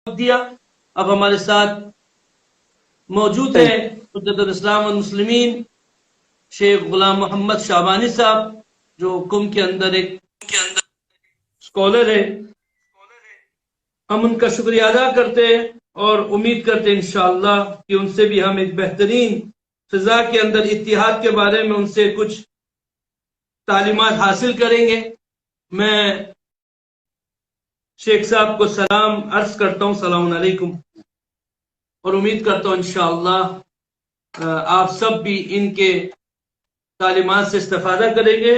دیا. اب ہمارے ساتھ موجود ہیں حجت الاسلام والمسلمین شیخ غلام محمد شعبانی صاحب، جو کم کے اندر ایک اسکالر ہے. ہم ان کا شکریہ ادا کرتے ہیں اور امید کرتے ہیں انشاءاللہ کہ ان سے بھی ہم ایک بہترین فضا کے اندر اتحاد کے بارے میں ان سے کچھ تعلیمات حاصل کریں گے. میں شیخ صاحب کو سلام عرض کرتا ہوں، السلام علیکم، اور امید کرتا ہوں انشاءاللہ آپ سب بھی ان کے تعلیمات سے استفادہ کریں گے.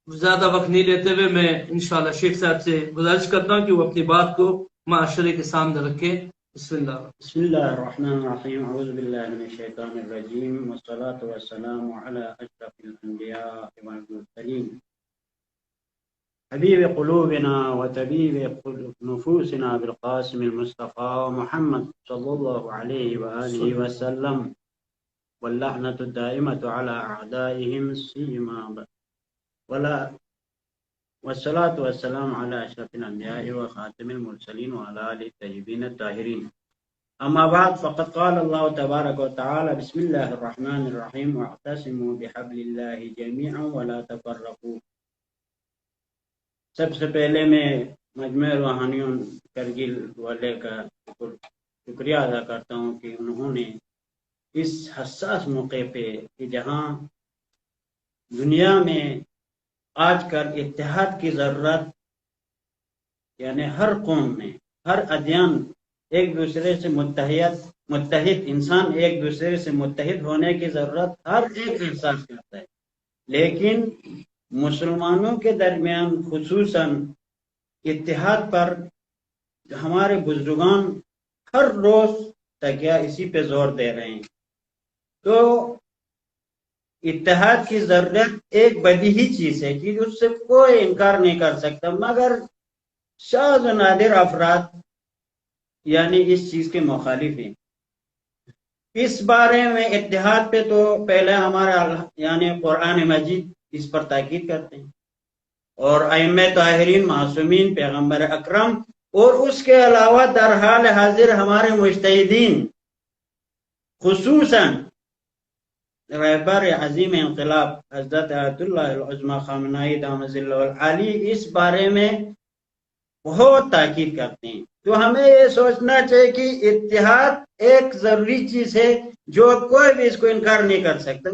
زیادہ وقت نہیں لیتے ہوئے میں انشاءاللہ شیخ صاحب سے گزارش کرتا ہوں کہ وہ اپنی بات کو معاشرے کے سامنے رکھیں. بسم اللہ الرحمن الرحیم. اعوذ باللہ من الشیطان الرجیم، والصلاة والسلام علی اشرف الانبیاء والمرسلین، حبیب قلوبنا وطبیب نفوسنا بالقاسم المصطفى محمد صلی اللہ علیہ وآلہ وسلم، واللعنة الدائمة على أعدائهم سیما والصلاة والسلام على أشرف الأنبياء وخاتم المرسلين وعلى آله الطيبين الطاهرين. أما بعد، فقد قال الله تبارك وتعالى: بسم الله الرحمن الرحيم، واعتصموا بحبل الله جميعا ولا تفرقوا. سب سے پہلے میں مجمع روحانیوں کرگل والے کا شکریہ ادا کرتا ہوں کہ انہوں نے اس حساس موقع پہ کہ جہاں دنیا میں آج کل اتحاد کی ضرورت، یعنی ہر قوم میں ہر ادیان ایک دوسرے سے متحد انسان ایک دوسرے سے متحد ہونے کی ضرورت ہر ایک احساس کرتا ہے، لیکن مسلمانوں کے درمیان خصوصاً اتحاد پر ہمارے بزرگان ہر روز تکیہ اسی پہ زور دے رہے ہیں. تو اتحاد کی ضرورت ایک بدیہی چیز ہے کہ اس سے کوئی انکار نہیں کر سکتا، مگر شاذ و نادر افراد یعنی اس چیز کے مخالف ہیں. اس بارے میں اتحاد پہ تو پہلے ہمارا یعنی قرآن مجید اس پر تاکید کرتے ہیں، اور ائمہ طاہرین معصومین، پیغمبر اکرم، اور اس کے علاوہ در حال حاضر ہمارے مجتہدین، خصوصاً رہبر عظیم انقلاب حضرت آیت اللہ العظمی خامنہ ای دامت ظلہ العالی اس بارے میں بہت تاکید کرتے ہیں. تو ہمیں یہ سوچنا چاہیے کہ اتحاد ایک ضروری چیز ہے جو کوئی بھی اس کو انکار نہیں کر سکتا،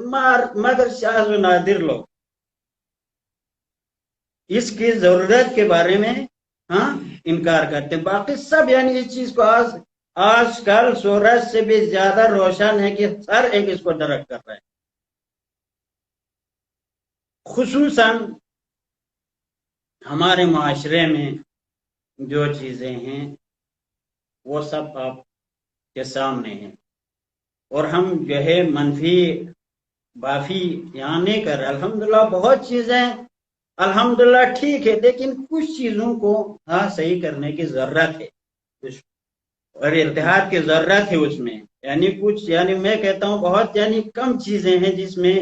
مگر شاذ و نادر لوگ اس کی ضرورت کے بارے میں انکار کرتے ہیں. باقی سب یعنی اس چیز کو آج کل سورج سے بھی زیادہ روشن ہے کہ ہر ایک اس کو درک کر رہا ہے. خصوصاً ہمارے معاشرے میں جو چیزیں ہیں وہ سب آپ کے سامنے ہیں، اور ہم جو ہے منفی بافی یہاں نہیں کر رہے. الحمدللہ بہت چیزیں الحمدللہ ٹھیک ہے، لیکن کچھ چیزوں کو صحیح کرنے کی ضرورت ہے اور اتحاد کی ضرورت ہے اس میں. یعنی کچھ یعنی میں کہتا ہوں بہت یعنی کم چیزیں ہیں جس میں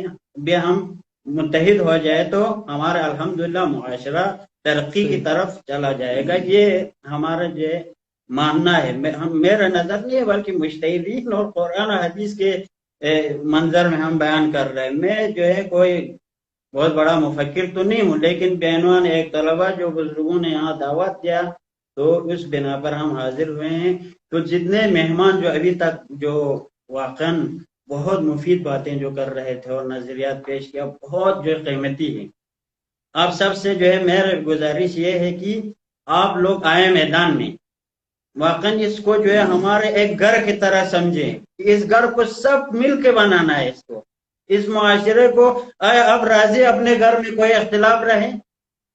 بھی ہم متحد ہو جائے تو ہمارا الحمدللہ معاشرہ ترقی کی طرف چلا جائے گا. یہ ہمارا جو ماننا ہے، میرا نظر نہیں ہے بلکہ مجتہدین اور قرآن حدیث کے منظر میں ہم بیان کر رہے ہیں. میں جو ہے کوئی بہت بڑا مفکر تو نہیں ہوں، لیکن بہنوان ایک طلبہ جو بزرگوں نے یہاں دعوت دیا تو اس بنا پر ہم حاضر ہوئے ہیں. تو جتنے مہمان جو ابھی تک جو واقعاً بہت مفید باتیں جو کر رہے تھے اور نظریات پیش کیا، بہت جو قیمتی ہیں. آپ سب سے جو ہے میری گزارش یہ ہے کہ آپ لوگ آئے میدان میں، واقعاً اس کو جو ہے ہمارے ایک گھر کی طرح سمجھیں. اس گھر کو سب مل کے بنانا ہے، اس کو اس معاشرے کو. اب راضی اپنے گھر میں کوئی اختلاف رہے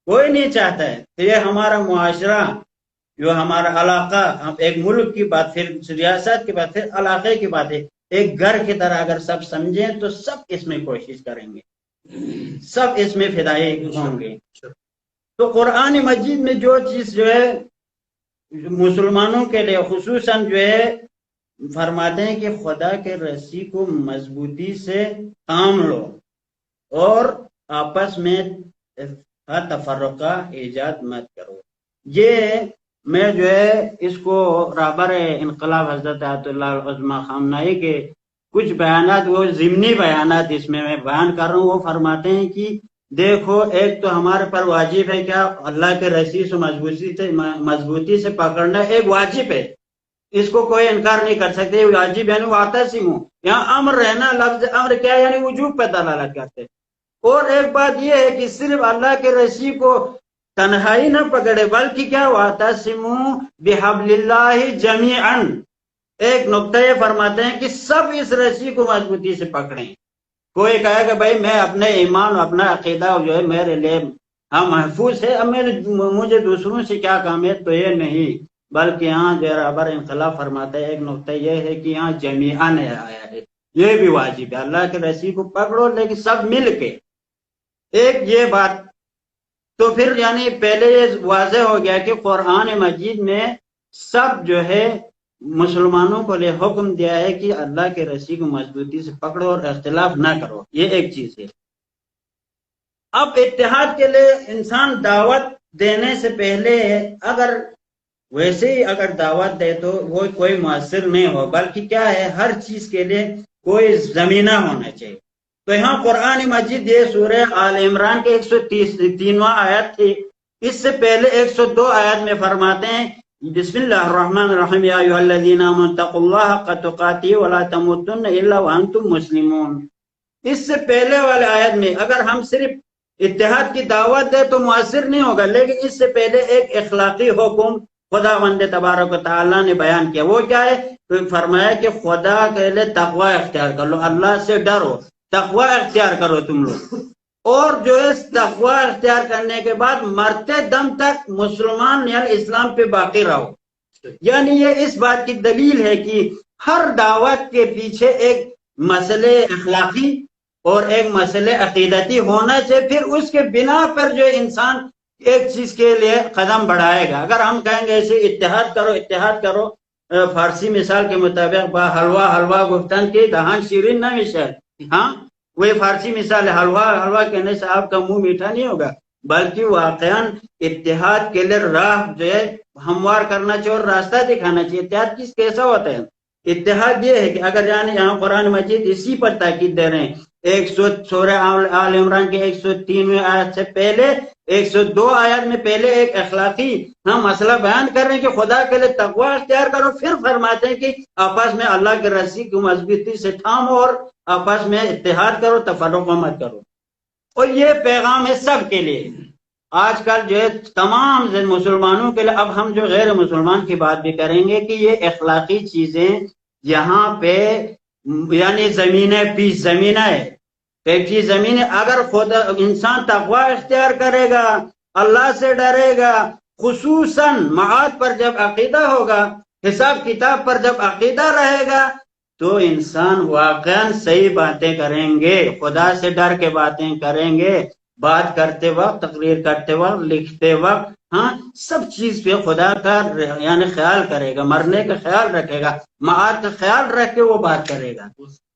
کوئی نہیں چاہتا ہے. تو یہ ہمارا معاشرہ جو ہمارا علاقہ، ہم ایک ملک کی بات، پھر ریاست کی بات، پھر علاقے کی بات ہے، ایک گھر کی طرح اگر سب سمجھیں تو سب اس میں کوشش کریں گے، سب اس میں فدائی ہوں گے. تو قرآن مجید میں جو چیز جو ہے مسلمانوں کے لیے خصوصاً جو ہے فرماتے ہیں کہ خدا کے رسی کو مضبوطی سے تھام لو اور آپس میں تفرقہ ایجاد مت کرو. یہ میں جو ہے اس کو رہبر انقلاب حضرت آیت اللہ العظمیٰ خامنہئی کے کچھ بیانات، وہ ضمنی بیانات اس میں بیان کر رہا ہوں. وہ فرماتے ہیں کہ دیکھو، ایک تو ہمارے پر واجب ہے کیا اللہ کے رسی سے مضبوطی سے پکڑنا ایک واجب ہے، اس کو کوئی انکار نہیں کر سکتے. واجب یعنی واعتصموا، یہاں امر رہنا، لفظ امر کیا یعنی وجوب پہ دلالت کرتے. اور ایک بات یہ ہے کہ صرف اللہ کے رسی کو تنہائی نہ پکڑے، بلکہ کیا واعتصموا بحبل اللہ جمیعا. ایک نقطہ یہ فرماتے ہیں کہ سب اس رسی کو مضبوطی سے پکڑیں. کوئی کہے کہ بھائی میں اپنے ایمان اپنا عقیدہ جو ہے میرے لیے محفوظ ہے، اب مجھے دوسروں سے کیا کام ہے، تو یہ نہیں، بلکہ یہاں جو رہبر انقلاب فرماتا ہے ایک نقطہ یہ ہے کہ یہاں جمیعاً آیا ہے، یہ بھی واجب ہے. اللہ کے رسی کو پکڑو لیکن سب مل کے. ایک یہ بات تو پھر یعنی پہلے یہ واضح ہو گیا کہ قرآن مجید میں سب جو ہے مسلمانوں کو لے حکم دیا ہے کہ اللہ کے رسی کو مضبوطی سے پکڑو اور اختلاف نہ کرو. یہ ایک چیز ہے. اب اتحاد کے لیے انسان دعوت دینے سے پہلے اگر ویسے ہی اگر دعوت دے تو وہ کوئی مؤثر نہیں ہو، بلکہ کیا ہے ہر چیز کے لیے کوئی زمینہ ہونا چاہیے. تو یہاں قرآن مجید یہ سورہ آل عمران کے 133واں آیت تھی، اس سے پہلے 102 آیت میں فرماتے ہیں بسم اللہ الرحمن الرحیم یا ایھا الذین آمنوا اتقوا اللہ حق تقاتہ ولا تموتن الا وانتم مسلمون. اس سے پہلے والے آیت میں اگر ہم صرف اتحاد کی دعوت دیں تو مؤثر نہیں ہوگا، لیکن اس سے پہلے ایک اخلاقی حکم خدا بند تبارک و تعالیٰ نے بیان کیا. وہ کیا ہے؟ تو فرمایا کہ خدا کے لیے تقوی اختیار کر لو، اللہ سے ڈرو، تقوی اختیار کرو تم لوگ. اور جو اس تقوی اختیار کرنے کے بعد مرتے دم تک مسلمان یعنی اسلام پہ باقی رہو. یعنی یہ اس بات کی دلیل ہے کہ ہر دعوت کے پیچھے ایک مسئلے اخلاقی اور ایک مسئلے عقیدتی ہونا چاہیے، پھر اس کے بنا پر جو انسان ایک چیز کے لیے قدم بڑھائے گا. اگر ہم کہیں گے ایسے اتحاد کرو اتحاد کرو، فارسی مثال کے مطابق با حلوہ حلوہ گفتن کی دہان شیرین نہ مشل. ہاں وہی فارسی مثال ہے، حلوہ حلوہ کہنے سے آپ کا منہ میٹھا نہیں ہوگا، بلکہ واقعاً اتحاد کے لیے راہ جو ہے ہموار کرنا چاہیے اور راستہ دکھانا چاہیے. اتحاد کیسا ہوتا ہے؟ اتحاد یہ ہے کہ اگر یعنی یہاں قرآن مجید اسی پر تاکید دے رہے ہیں. سورہ آل عمران کے 103ویں آیت سے پہلے 102 آیت میں پہلے ایک اخلاقی ہم مسئلہ بیان کر رہے ہیں کہ خدا کے لیے تقوی اختیار کرو، پھر فرماتے ہیں کہ آپس میں اللہ کے رسی کو مضبوطی سے تھامو اور آپس میں اتحاد کرو، تفرق مت کرو. اور یہ پیغام ہے سب کے لیے. آج کل جو ہے تمام مسلمانوں کے لیے، اب ہم جو غیر مسلمان کی بات بھی کریں گے کہ یہ اخلاقی چیزیں یہاں پہ یعنی زمینہ ہے، پیچی زمین ہے. اگر خدا انسان تقوی اختیار کرے گا، اللہ سے ڈرے گا، خصوصاً معاد پر جب عقیدہ ہوگا، حساب کتاب پر جب عقیدہ رہے گا، تو انسان واقعاً صحیح باتیں کریں گے، خدا سے ڈر کے باتیں کریں گے. بات کرتے وقت، تقریر کرتے وقت، لکھتے وقت، ہاں سب چیز پہ خدا کا یعنی خیال کرے گا، مرنے کا خیال رکھے گا، معاد کا خیال رکھ کے وہ بات کرے گا.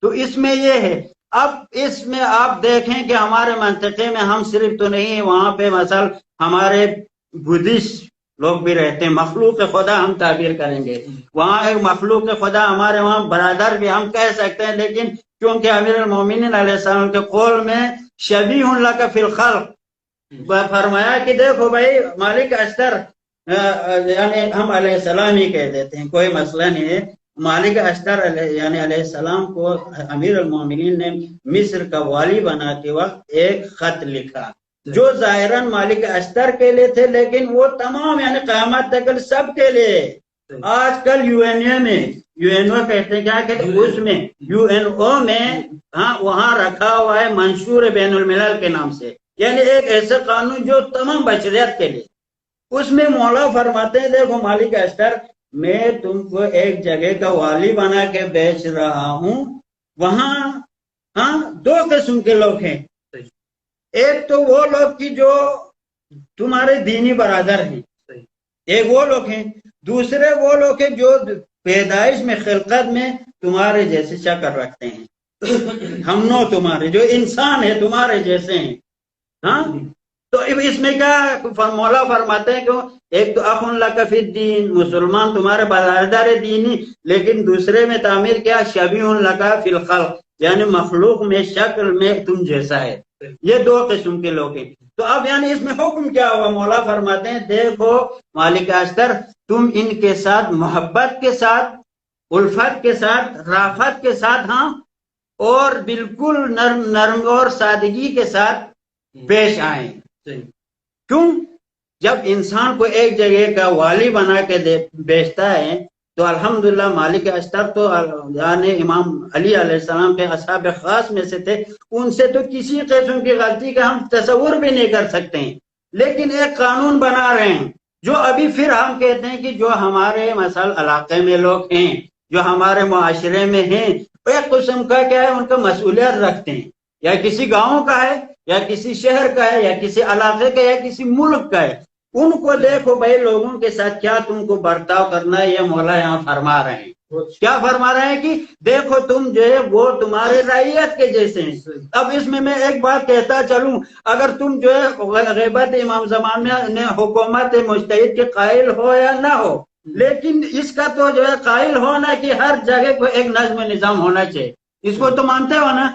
تو اس میں یہ ہے. اب اس میں آپ دیکھیں کہ ہمارے منطقے میں ہم صرف تو نہیں، وہاں پہ مثلا ہمارے بدھسٹ لوگ بھی رہتے ہیں، مخلوق خدا ہم تعبیر کریں گے، وہاں ایک مخلوق خدا ہمارے وہاں برادر بھی ہم کہہ سکتے ہیں. لیکن کیونکہ امیر المومنین علیہ السلام کے قول میں شبیہ لک فی الخلق فرمایا کہ دیکھو بھائی مالک اشتر، یعنی ہم علیہ السلام ہی کہہ دیتے ہیں، کوئی مسئلہ نہیں ہے. مالک اشتر یعنی علیہ السلام کو امیر المومنین نے مصر کا والی بناتے وقت ایک خط لکھا جو ظاہراً مالک اشتر کے لیے تھے، لیکن وہ تمام یعنی قیامت تک سب کے لیے. آج کل یو این اے میں، یو این او کہتے ہیں، کیا کہتے ہیں اس میں، یو این او میں ہاں وہاں رکھا ہوا ہے منشور بین الملل کے نام سے، یعنی ایک ایسے قانون جو تمام بشریت کے لیے. اس میں مولا فرماتے ہیں دیکھو مالک اشتر، میں تم کو ایک جگہ کا والی بنا کے بیچ رہا ہوں. وہاں ہاں دو قسم کے لوگ ہیں، ایک تو وہ لوگ کی جو تمہارے دینی برادر ہیں، ایک وہ لوگ ہیں، دوسرے وہ لوگ ہیں جو پیدائش میں خلقت میں تمہارے جیسے شکل رکھتے ہیں، ہم نو تمہارے جو انسان ہے تمہارے جیسے ہیں. ہاں تو اس میں کیا مولا فرماتے ہیں کہ ایک تو اخ لک فی الدین، مسلمان تمہارے برادر دینی، لیکن دوسرے میں تعمیر کیا شبیہ لک فی الخلق، یعنی مخلوق میں شکل میں تم جیسا ہے. یہ دو قسم کے لوگ ہیں. تو اب یعنی اس میں حکم کیا ہوا؟ مولا فرماتے ہیں دیکھو مالک اشتر، تم ان کے ساتھ محبت کے ساتھ، الفت کے ساتھ، رافت کے ساتھ، ہاں، اور بالکل نرم اور سادگی کے ساتھ پیش آئیں. کیوں؟ جب انسان کو ایک جگہ کا والی بنا کے بیچتا ہے تو الحمدللہ مالک اشتر تو یعنی امام علی علیہ السلام کے اصحاب خاص میں سے تھے، ان سے تو کسی قسم کی غلطی کا ہم تصور بھی نہیں کر سکتے ہیں. لیکن ایک قانون بنا رہے ہیں جو ابھی پھر ہم کہتے ہیں کہ جو ہمارے مثلا علاقے میں لوگ ہیں، جو ہمارے معاشرے میں ہیں، ایک قسم کا کیا ہے ان کا مسئولیت رکھتے ہیں، یا کسی گاؤں کا ہے یا کسی شہر کا ہے یا کسی علاقے کا یا کسی ملک کا ہے، ان کو دیکھو بھائی لوگوں کے ساتھ کیا تم کو برتاؤ کرنا ہے. یہ مولا یہاں فرما رہے ہیں، کیا فرما رہے ہیں کہ دیکھو تم جو ہے وہ تمہارے رعیت کے جیسے ہیں. اب اس میں ایک بات کہتا چلوں، اگر تم جو ہے غیبت امام زمان میں حکومت مجتہد کے قائل ہو یا نہ ہو، لیکن اس کا تو جو ہے قائل ہونا کہ ہر جگہ کو ایک نظم نظام ہونا چاہیے، اس کو تو مانتے ہو نا.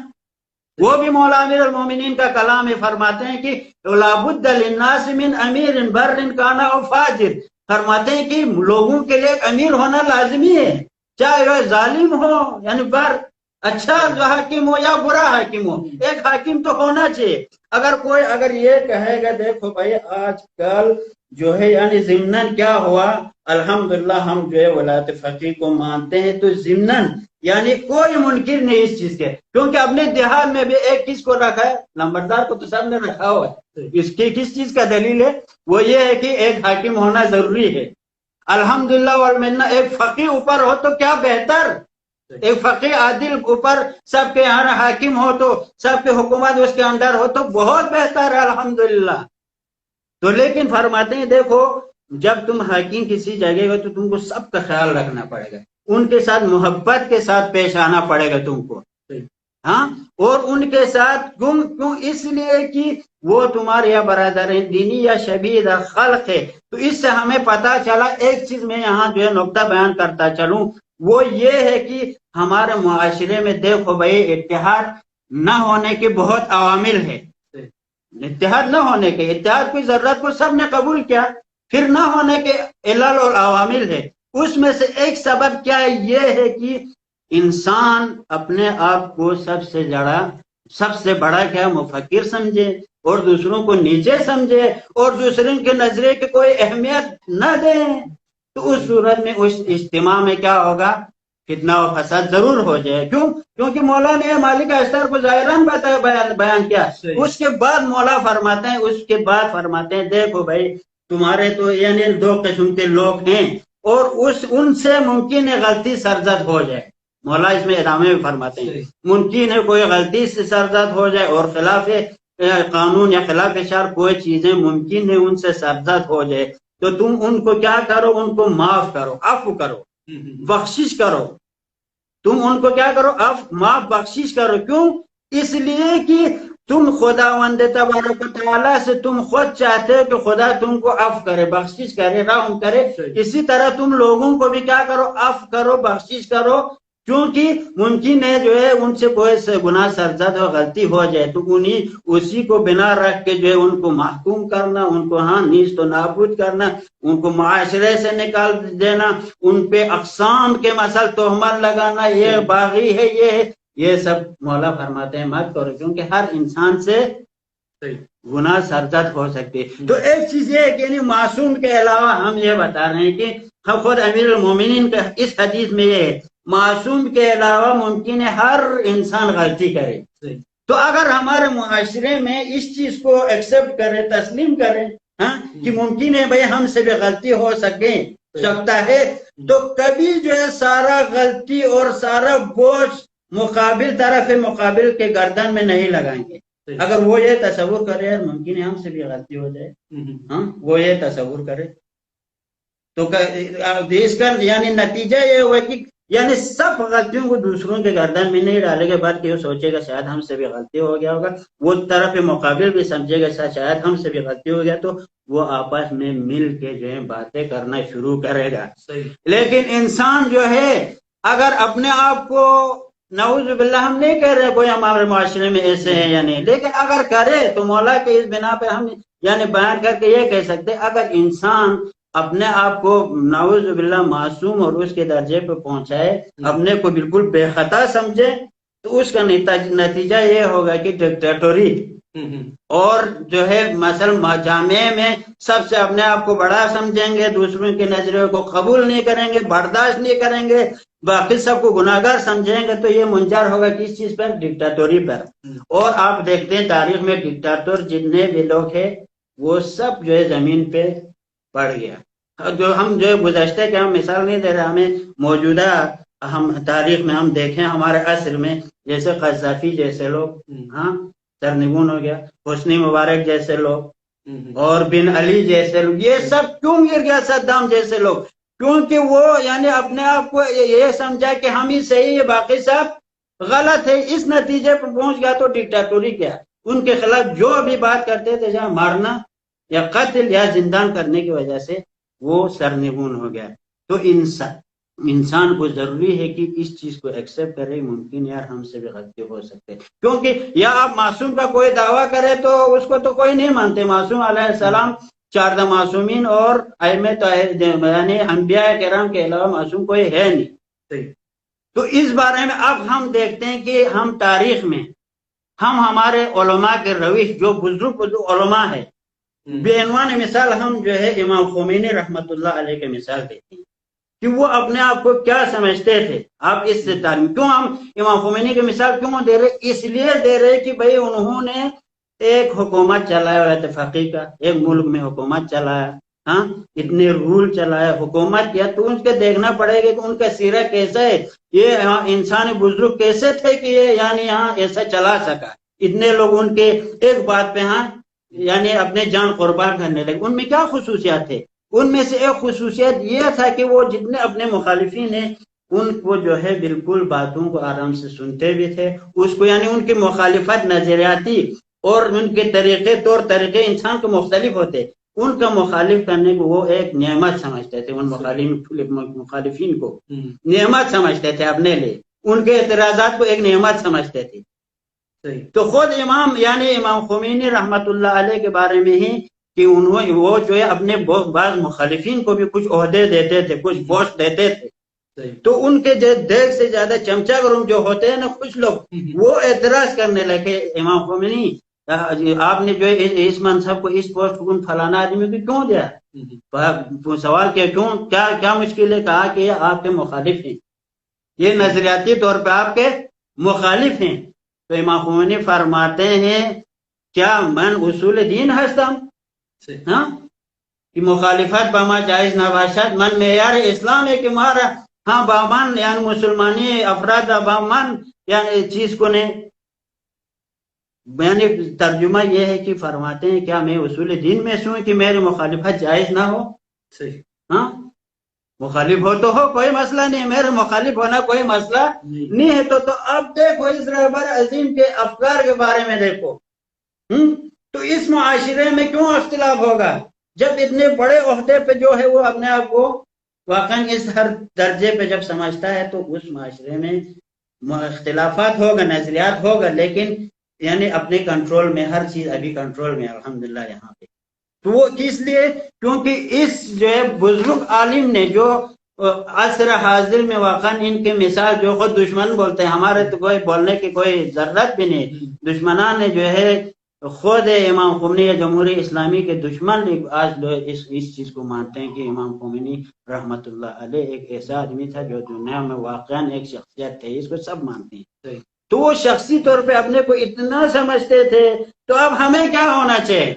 وہ بھی مولا امیر المومنین کا کلام فرماتے ہیں کہ لابد للناس من امیر بر کان او فاجر، فرماتے ہیں کہ لوگوں کے لیے ایک امیر ہونا لازمی ہے، چاہے وہ ظالم ہو یعنی بر اچھا جو حاکم ہو یا برا حاکم ہو، ایک حاکم تو ہونا چاہیے. اگر یہ کہے گا دیکھو بھائی آج کل جو ہے یعنی ضمناً کیا ہوا، الحمدللہ ہم جو ہے ولایت فقیہ کو مانتے ہیں تو ضمناً یعنی کوئی منکر نہیں اس چیز کے، کیونکہ اپنے دیہات میں بھی ایک کس کو رکھا ہے، نمبردار کو تو سب نے رکھا ہوا ہے. اس کی کس چیز کا دلیل ہے؟ وہ یہ ہے کہ ایک حاکم ہونا ضروری ہے. الحمدللہ والمنہ ایک فقیہ اوپر ہو تو کیا بہتر، ایک فقیہ عادل اوپر سب کے یہاں حاکم ہو تو سب کے حکومت اس کے اندر ہو تو بہت بہتر ہے الحمدللہ. تو لیکن فرماتے ہیں دیکھو جب تم حاکم کسی جگہ ہو تو تم کو سب کا خیال رکھنا پڑے گا، ان کے ساتھ محبت کے ساتھ پیش آنا پڑے گا تم کو، ہاں، اور ان کے ساتھ کیوں؟ اس لیے کہ وہ تمہارے یا برادر دینی یا شبیہ خلق ہے. تو اس سے ہمیں پتا چلا ایک چیز میں یہاں جو ہے نقطہ بیان کرتا چلوں، وہ یہ ہے کہ ہمارے معاشرے میں دیکھو بھائی اتحاد نہ ہونے کے بہت عوامل ہے. اتحاد نہ ہونے کے، اتحاد کی ضرورت کو سب نے قبول کیا، پھر نہ ہونے کے علل اور عوامل ہے. اس میں سے ایک سبب کیا ہے؟ یہ ہے کہ انسان اپنے آپ کو سب سے بڑا کیا مفکر سمجھے اور دوسروں کو نیچے سمجھے اور دوسروں کے نظریے کی کوئی اہمیت نہ دے. تو اس صورت میں اس اجتماع میں کیا ہوگا؟ فتنہ و فساد ضرور ہو جائے. کیونکہ مولا نے مالک اشتر کو ظاہراً بیان کیا. اس کے بعد مولا فرماتے ہیں دیکھو بھائی تمہارے تو یعنی دو قسم کے لوگ ہیں اور ان سے ممکن ہے غلطی سرزد ہو جائے. مولا اس میں ادامے میں فرماتے ہیں ممکن ہے کوئی غلطی سے سرزد ہو جائے اور خلاف قانون یا خلاف شرع کوئی چیزیں ممکن ہے ان سے سرزد ہو جائے، تو تم ان کو کیا کرو؟ ان کو معاف کرو، عفو کرو، بخشش کرو. تم ان کو کیا کرو؟ معاف بخشش کرو. کیوں؟ اس لیے کہ تم خداوند تبارک و تعالیٰ سے تم خود چاہتے ہو کہ خدا تم کو عفو کرے، بخشش کرے، رحم کرے. اسی طرح تم لوگوں کو بھی کیا کرو؟ عفو کرو، بخشش کرو. کیونکہ ممکن ہے جو ہے ان سے کوئی گناہ سرزد و غلطی ہو جائے تو اسی کو بنا رکھ کے جو ہے ان کو محکوم کرنا، ان کو نیست و نابود کرنا، ان کو معاشرے سے نکال دینا، ان پہ اقسام کے مسئلہ تہمت لگانا، یہ باغی ہے، یہ سب مولا فرماتے ہیں مت کرو، کیونکہ ہر انسان سے گناہ سرزد ہو سکتے. تو ایک چیز یہ ہے کہ یعنی معصوم کے علاوہ ہم یہ بتا رہے ہیں کہ خود امیر المومنین کا اس حدیث میں یہ ہے معصوم کے علاوہ ممکن ہے ہر انسان غلطی کرے. تو اگر ہمارے معاشرے میں اس چیز کو ایکسپٹ کرے، تسلیم کرے کہ ممکن ہے بھائی ہم سے بھی غلطی ہو سکتا ہے، تو کبھی جو ہے سارا غلطی اور سارا بوجھ مقابل کے گردن میں نہیں لگائیں گے. اگر وہ یہ تصور کرے ممکن ہے ہم سے بھی غلطی ہو جائے، وہ یہ تصور کرے تو اس کا یعنی نتیجہ یہ ہوا کہ یعنی سب غلطیوں کو دوسروں کے گردن میں نہیں ڈالے گا، بلکہ وہ سوچے گا شاید ہم سے بھی غلطی ہو گیا ہوگا، وہ طرف مقابل بھی سمجھے گا شاید ہم سے بھی غلطی ہو گیا، تو وہ آپس میں مل کے جو ہے باتیں کرنا شروع کرے گا۔ لیکن انسان جو ہے اگر اپنے آپ کو، نعوذ باللہ ہم نہیں کہہ رہے کوئی ہمارے معاشرے میں ایسے ہیں یا نہیں، لیکن اگر کرے تو مولا کے اس بنا پہ ہم یعنی بیان کر کے یہ کہہ سکتے، اگر انسان اپنے آپ کو نعوذ باللہ معصوم اور اس کے درجے پہ پہنچائے، اپنے کو بالکل بے خطا سمجھے، تو اس کا نتیجہ یہ ہوگا کہ ڈکٹیٹوری اور جو ہے مثلا جامعے میں سب سے اپنے آپ کو بڑا سمجھیں گے، دوسروں کے نظریوں کو قبول نہیں کریں گے، برداشت نہیں کریں گے، باقی سب کو گناہگار سمجھیں گے، تو یہ منجر ہوگا کس چیز پر؟ ڈکٹیٹوری پر۔ اور آپ دیکھتے ہیں تاریخ میں ڈکٹیٹر جتنے بھی لوگ ہیں وہ سب جو ہے زمین پہ پڑ گیا۔ جو ہم جو گزشتہ کے ہم مثال نہیں دے رہے، ہمیں موجودہ ہم تاریخ میں ہم دیکھیں ہمارے عصر میں، جیسے قذافی جیسے لوگ، ہاں سرنگون ہو گیا، حسنی مبارک جیسے لوگ اور بن علی جیسے لوگ، یہ سب کیوں گر گیا؟ صدام جیسے لوگ، کیونکہ وہ یعنی اپنے آپ کو یہ سمجھا کہ ہم ہی صحیح ہے باقی سب غلط ہے، اس نتیجے پر پہنچ گیا۔ تو ڈکٹیٹوری کیا؟ ان کے خلاف جو بھی بات کرتے تھے، جہاں مارنا یا قتل یا زندان کرنے کی وجہ سے وہ سرنگون ہو گیا۔ تو انسان کو ضروری ہے کہ اس چیز کو ایکسپٹ کرے، ممکن یار ہم سے بھی غلطی ہو سکتے، کیونکہ یا آپ معصوم کا کوئی دعویٰ کرے تو اس کو تو کوئی نہیں مانتے۔ معصوم علیہ السلام 14 معصومین اور ائمہ یعنی انبیاء کرام کے علاوہ معصوم کوئی ہے نہیں۔ تو اس بارے میں اب ہم دیکھتے ہیں کہ ہم تاریخ میں ہم ہمارے علماء کے روش، جو بزرگ علماء ہے، بے عنوان مثال ہم جو ہے امام خمینی رحمت اللہ علیہ کے مثال دیتے ہیں کہ وہ اپنے آپ کو کیا سمجھتے تھے۔ آپ اس سے تعلیم کیوں ہم امام خمینی کی مثال کیوں دے رہے؟ اس لیے دے رہے کہ بھئی انہوں نے ایک حکومت چلایا اتفاقی کا، ایک ملک میں حکومت چلایا، ہاں اتنے رول چلایا، حکومت کیا، تو ان کے دیکھنا پڑے گا کہ ان کا سیرہ کیسا ہے، یہ انسانی بزرگ کیسے تھے کہ یہ یعنی یہاں ایسا چلا سکا، اتنے لوگ ان کے ایک بات پہ ہاں یعنی اپنے جان قربان کرنے لگے۔ ان میں کیا خصوصیات تھے؟ ان میں سے ایک خصوصیت یہ تھا کہ وہ جتنے اپنے مخالفین ہیں ان کو جو ہے بالکل باتوں کو آرام سے سنتے بھی تھے، اس کو یعنی ان کی مخالفت نظریاتی اور ان کے طریقے طور طریقے انسان کو مختلف ہوتے، ان کا مخالف کرنے کو وہ ایک نعمت سمجھتے تھے، ان مخالفین کو نعمت سمجھتے تھے اپنے لیے، ان کے اعتراضات کو ایک نعمت سمجھتے تھے۔ تو خود امام خمینی رحمت اللہ علیہ کے بارے میں ہی کہ وہ جو ہے اپنے بعض مخالفین کو بھی کچھ عہدے دیتے تھے، کچھ پوسٹ دیتے تھے، تو ان کے دیکھ سے زیادہ چمچہ گرم جو ہوتے ہیں نا کچھ لوگ، وہ اعتراض کرنے لگے امام خمینی آپ نے جو اس منصب کو، اس پوسٹ کو فلانا آدمی کو کیوں دیا؟ سوال کیا کیوں، کیا مشکل ہے؟ کہا کہ یہ آپ کے مخالف ہیں، یہ نظریاتی طور پہ آپ کے مخالف ہیں۔ تو امام خمینی فرماتے ہیں کیا من اصول دین ہستم، ہاں کہ مخالفت باما جائز نہ باشد، من معیار اسلام ہے کہ مارا ہاں بامان یعنی مسلمانی افراد بامان یعنی چیز کو نے، یعنی ترجمہ یہ ہے کہ فرماتے ہیں کیا میں اصول دین میں سوں کہ میری مخالفت جائز نہ ہو؟ ہاں مخالف ہو تو ہو، کوئی مسئلہ نہیں، میرے مخالف ہونا کوئی مسئلہ نہیں ہے۔ تو اب دیکھو اس رہبر عظیم کے افکار کے بارے میں دیکھو، تو اس معاشرے میں کیوں اختلاف ہوگا جب اتنے بڑے عہدے پہ جو ہے وہ اپنے آپ کو واقعا اس ہر درجے پہ جب سمجھتا ہے، تو اس معاشرے میں اختلافات ہوگا، نظریات ہوگا، لیکن یعنی اپنے کنٹرول میں، ہر چیز ابھی کنٹرول میں الحمدللہ یہاں پہ۔ تو وہ اس لیے کیونکہ اس جو ہے بزرگ عالم نے جو عصر حاضر میں واقعا ان کے مثال جو خود دشمن بولتے ہیں، ہمارے تو کوئی بولنے کی کوئی ضرورت بھی نہیں، دشمنان نے جو ہے خود امام خمینی یا جمہوری اسلامی کے دشمن آج لوگ اس چیز کو مانتے ہیں کہ امام خمینی رحمت اللہ علیہ ایک ایسا آدمی تھا جو دنیا میں واقعا ایک شخصیت تھے، اس کو سب مانتے ہیں۔ تو وہ شخصی طور پہ اپنے کو اتنا سمجھتے تھے، تو اب ہمیں کیا ہونا چاہیے؟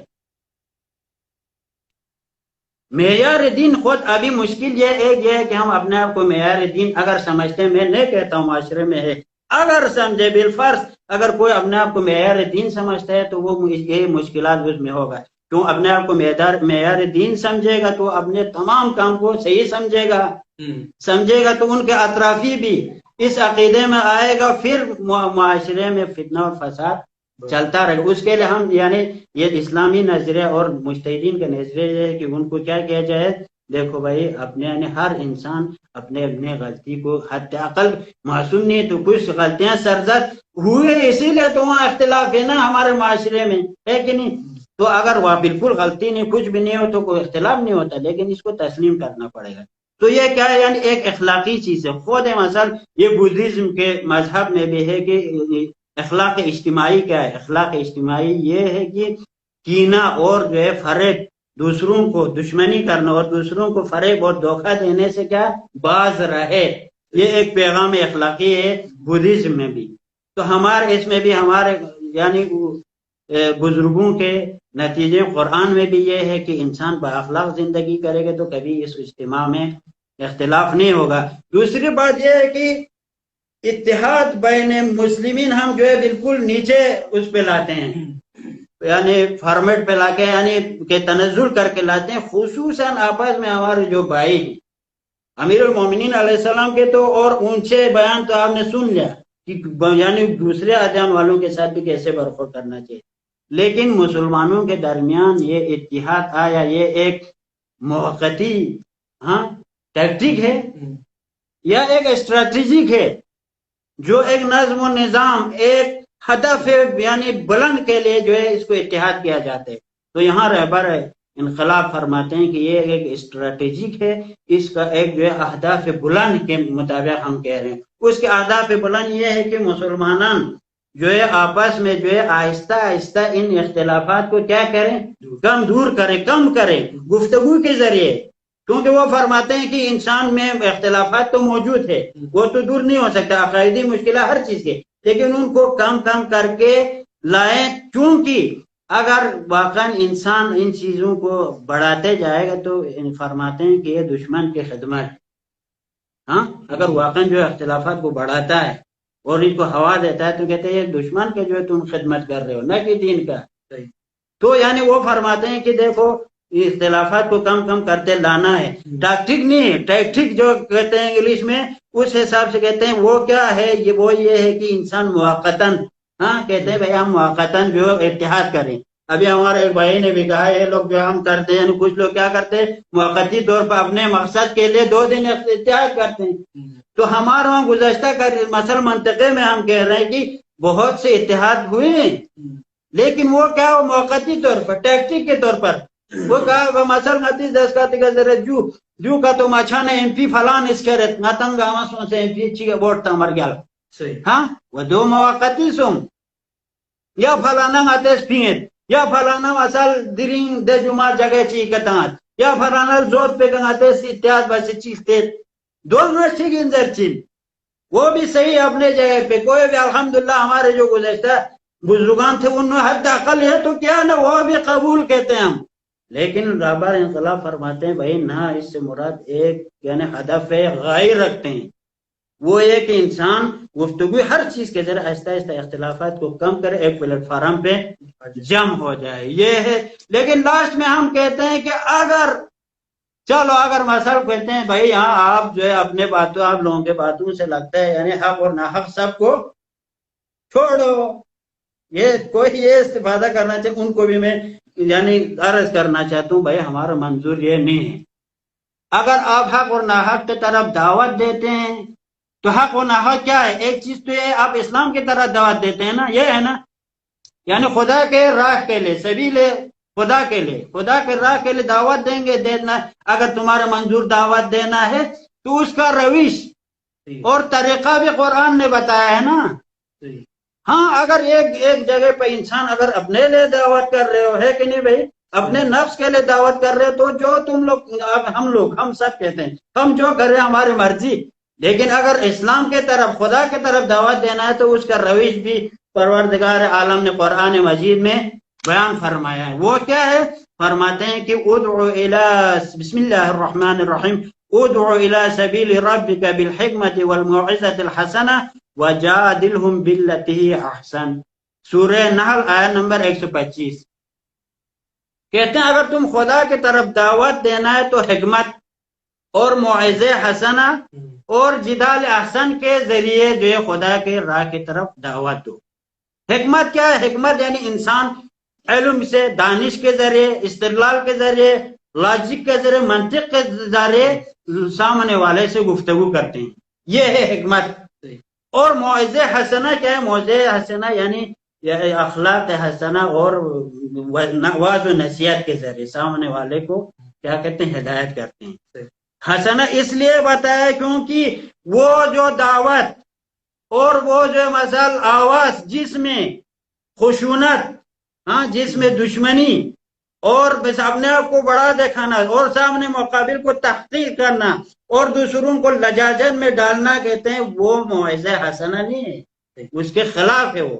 معیار دین خود ابھی مشکل یہ ہے کہ ہم اپنے آپ کو معیار دین اگر سمجھتے ہیں، میں نہیں کہتا ہوں معاشرے میں ہے، اگر سمجھے بالفرض اگر کوئی اپنے آپ کو معیار دین سمجھتا ہے تو وہ یہ مشکلات اس میں ہوگا، کیوں اپنے آپ کو معیار دین سمجھے گا تو اپنے تمام کام کو صحیح سمجھے گا تو ان کے اطرافی بھی اس عقیدے میں آئے گا، پھر معاشرے میں فتنہ اور فساد چلتا رہے گا۔ اس کے لیے ہم یعنی یہ اسلامی نظریہ اور مجتہدین کا نظریہ یہ ہے کہ ان کو کیا کیا جائے، دیکھو بھائی اپنے یعنی ہر انسان اپنے غلطی کو حد عقل معصوم نہیں، تو کچھ غلطیاں سرزد ہوئے، اسی لیے تو وہاں اختلاف ہے نا ہمارے معاشرے میں، ہے کہ نہیں؟ تو اگر وہ بالکل غلطی نہیں، کچھ بھی نہیں ہو تو کوئی اختلاف نہیں ہوتا، لیکن اس کو تسلیم کرنا پڑے گا۔ تو یہ کیا ہے، یعنی ایک اخلاقی چیز ہے۔ خود مثلا یہ بدھزم کے مذہب میں بھی ہے کہ اخلاق اجتماعی کیا ہے؟ اخلاق اجتماعی یہ ہے کہ کینہ اور جو ہے فریب، دوسروں کو دشمنی کرنا اور دوسروں کو فریب اور دھوکہ دینے سے کیا باز رہے، یہ ایک پیغام اخلاقی ہے بدھزم میں بھی۔ تو ہمارے اس میں بھی ہمارے یعنی بزرگوں کے نتیجے قرآن میں بھی یہ ہے کہ انسان بااخلاق زندگی کرے گا تو کبھی اس اجتماع میں اختلاف نہیں ہوگا۔ دوسری بات یہ ہے کہ اتحاد بین مسلمین ہم جو ہے بالکل نیچے اس پہ لاتے ہیں، یعنی فارمیٹ پہ لا کے یعنی کہ تنزل کر کے لاتے ہیں، خصوصاً آپس میں ہمارے جو بھائی ہیں امیر المومنین علیہ السلام کے تو اور اونچے بیان تو آپ نے سن لیا کہ یعنی دوسرے ادیان والوں کے ساتھ بھی کیسے برخورد کرنا چاہیے، لیکن مسلمانوں کے درمیان یہ اتحاد آیا، یہ ایک موقتی ٹیکٹک ہے یا ایک اسٹریٹجک ہے، جو ایک نظم و نظام ایک ہدف یعنی بلند کے لیے جو ہے اس کو اتحاد کیا جاتا ہے۔ تو یہاں رہبر انقلاب فرماتے ہیں کہ یہ ایک اسٹریٹجک ہے، اس کا ایک جو ہے اہداف بلند کے مطابق ہم کہہ رہے ہیں۔ اس کے اہداف بلند یہ ہے کہ مسلمانان جو ہے آپس میں جو ہے آہستہ آہستہ ان اختلافات کو کیا کریں، کم کریں گفتگو کے ذریعے، کیونکہ وہ فرماتے ہیں کہ انسان میں اختلافات تو موجود ہے، وہ تو دور نہیں ہو سکتا، عقائدی مشکلات ہر چیز کے، لیکن ان کو کم کر کے لائیں، کیونکہ اگر واقعا انسان ان چیزوں کو بڑھاتے جائے گا تو فرماتے ہیں کہ یہ دشمن کی خدمت، اگر واقعا جو اختلافات کو بڑھاتا ہے اور ان کو ہوا دیتا ہے تو کہتے ہیں یہ دشمن کے جو ہے تم خدمت کر رہے ہو، نہ کہ دین کا۔ تو یعنی وہ فرماتے ہیں کہ دیکھو اختلافات کو کم کرتے لانا ہے، ٹیکٹک نہیں ہے، ٹیکٹک جو کہتے ہیں انگلش میں، اس حساب سے کہتے ہیں وہ کیا ہے، وہ یہ ہے کہ انسان موقتاً کہتے ہیں بھائی ہم موقتاً جو اتحاد کریں۔ ابھی ہمارے ایک بھائی نے بھی کہا یہ لوگ جو ہم کرتے ہیں، کچھ لوگ کیا کرتے ہیں موقتی طور پر اپنے مقصد کے لیے 2 دن اتحاد کرتے ہیں۔ تو ہمارے وہاں گزشتہ مثلا منطقے میں ہم کہہ رہے ہیں کہ بہت سے اتحاد ہوئے ہیں، لیکن وہ کیا وہ موقتی طور پر ٹیکٹک کے طور پر وہ کہا مثلا 10 کا ذرا جو کا تو مچھا نے ایم پی فلان اس کے رت نتنگ آمسوں سے ایم پی چی ووٹ تا مر گیا وہ 2 مواقعی سوم یا فلانا آتش پینت یا فلانا مسال درین دے جمعہ جگہ چی کتات یا فلانا زود پہ گناتے اتحاد بس چیزتے 2 نشتی گنزر چین، وہ بھی صحیح اپنے جگہ پہ، کوئی بھی الحمدللہ ہمارے جو گزشتہ بزرگان تھے انہوں حد عقل ہے تو کیا نہ وہ بھی قبول کہتے ہیں ہم، لیکن رہبر انقلاب فرماتے ہیں بھائی نہ، اس سے مراد ایک یعنی ہدف غائر رکھتے ہیں، وہ یہ کہ انسان گفتگو ہر چیز کے ذریعے آہستہ آہستہ اختلافات کو کم کرے، ایک پلیٹ فارم پہ جم ہو جائے، یہ ہے۔ لیکن لاسٹ میں ہم کہتے ہیں کہ اگر مسئلہ کہتے ہیں بھائی یہاں آپ جو ہے اپنے باتوں آپ لوگوں کے باتوں سے لگتا ہے یعنی حق اور ناحق سب کو چھوڑو، یہ کوئی یہ استفادہ کرنا چاہے، ان کو بھی میں یعنی عرض کرنا چاہتا ہوں بھائی ہمارا منظور یہ نہیں ہے۔ اگر آپ حق اور ناحق کی طرف دعوت دیتے ہیں تو حق و ناحق کیا ہے؟ ایک چیز تو یہ آپ اسلام کی طرف دعوت دیتے ہیں نا، یہ ہے نا، یعنی خدا کے راہ کے لیے سبیل خدا کے راہ کے لیے دعوت دیں گے دینا، اگر تمہارا منظور دعوت دینا ہے تو اس کا روش اور طریقہ بھی قرآن نے بتایا ہے نا۔ اگر ایک جگہ پہ انسان اگر اپنے لیے دعوت کر رہے ہو، ہے کہ نہیں بھائی، اپنے نفس کے لیے دعوت کر رہے ہو تو جو تم لوگ ہم سب کہتے ہیں ہم جو کر رہے ہیں ہماری مرضی، لیکن اگر اسلام کے طرف خدا کے طرف دعوت دینا ہے تو اس کا روش بھی پروردگار عالم نے قرآن مجید میں بیان فرمایا ہے۔ وہ کیا ہے؟ فرماتے ہیں کہ ادعو الی بسم اللہ الرحمن الرحیم ادعو الی سبیل ربک بالحکمت والموعظۃ الحسنہ وجادلہم باللتی ہی احسن، سورہ نحل آیت نمبر 125۔ کہتے ہیں اگر تم خدا کی طرف دعوت دینا ہے تو حکمت اور موعظہ حسنہ اور جدال احسن کے ذریعے جو ہے خدا کے راہ کی طرف دعوت دو۔ حکمت کیا ہے؟ حکمت یعنی انسان علم سے، دانش کے ذریعے، استدلال کے ذریعے، لاجک کے ذریعے، منطق کے ذریعے سامنے والے سے گفتگو کرتے ہیں، یہ ہے حکمت۔ اور موعظہ حسنہ کیا ہے؟ موعظہ حسنہ یعنی اخلاق حسنہ اور واعظ و نصیحت کے ذریعے سامنے والے کو کیا کہتے ہیں؟ ہدایت کرتے ہیں۔ حسنہ اس لیے بتایا کیونکہ وہ جو دعوت اور وہ جو مثال آواز جس میں خشونت، جس میں دشمنی اور بس اپنے آپ کو بڑا دکھانا اور سامنے مقابل کو تحقیر کرنا اور دوسروں کو لجاجت میں ڈالنا، کہتے ہیں وہ موعظہ حسنہ نہیں ہے، اس کے خلاف ہے۔ وہ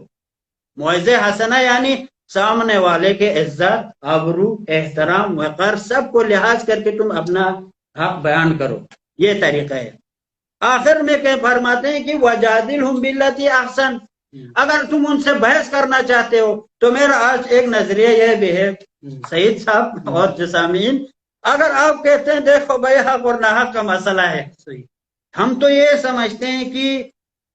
موعظہ حسنہ یعنی سامنے والے کے عزت، آبرو، احترام، وقار سب کو لحاظ کر کے تم اپنا حق بیان کرو، یہ طریقہ ہے۔ آخر میں کہ فرماتے ہیں کہ وَجَادِلْهُمْ بِالَّتِي أَحْسَنُ، اگر تم ان سے بحث کرنا چاہتے ہو تو میرا آج ایک نظریہ یہ بھی ہے سعید صاحب اور جسامین، اگر آپ کہتے ہیں دیکھو بھائی حق اور ناحق کا مسئلہ ہے، ہم تو یہ سمجھتے ہیں کہ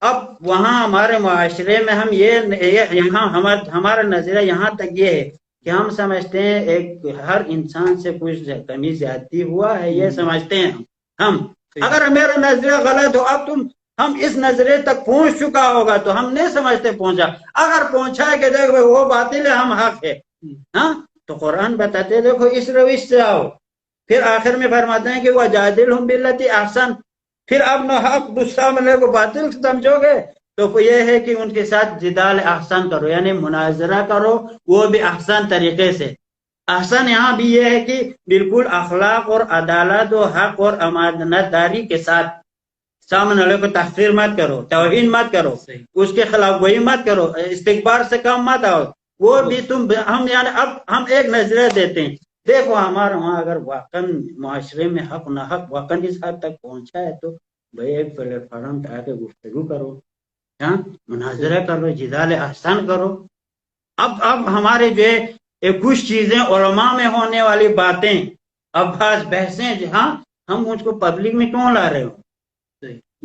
اب وہاں ہمارے معاشرے میں ہم یہاں ہمارا نظریہ یہاں تک یہ ہے کہ ہم سمجھتے ہیں ایک ہر انسان سے کچھ کمی زیادتی ہوا ہے، یہ سمجھتے ہیں ہم۔ اگر میرا نظریہ غلط ہو، اب ہم اس نظریے تک پہنچ چکا ہوگا تو ہم نہیں سمجھتے پہنچا، اگر پہنچا ہے کہ دیکھو وہ باطل ہے ہم حق ہے، تو قرآن بتاتے دیکھو اس روش سے آؤ۔ پھر آخر میں فرماتے ہیں کہ وَجَادِلْهُمْ بِالَّتِي أَحْسَنُ، پھر اب نہ حق سامنے کو باطل سمجھو گے تو یہ ہے کہ ان کے ساتھ جدال احسن کرو، یعنی مناظرہ کرو، وہ بھی احسن طریقے سے۔ احسن یہاں بھی یہ ہے کہ بالکل اخلاق اور عدالت و حق اور امانت داری کے ساتھ سامنے والے کو تحقیر مت کرو، توہین مت کرو، اس کے خلاف وہی مت کرو، استکبار سے کم مت آؤ، وہ بھی ہم یعنی اب ہم ایک نظریہ دیتے ہیں، دیکھو ہمارے وہاں اگر واقعاً معاشرے میں حق نہ حق واقعاً اس حد تک پہنچا ہے تو بھائی ایک پلیٹ فارم پہ آ کے گفتگو کرو، مناظرہ کرو، جدال احسان کرو۔ اب ہمارے جو ہے کچھ چیزیں علماء میں ہونے والی باتیں، ابحاث، بحثیں، جہاں ہم اس کو پبلک میں کیوں لا رہے ہو؟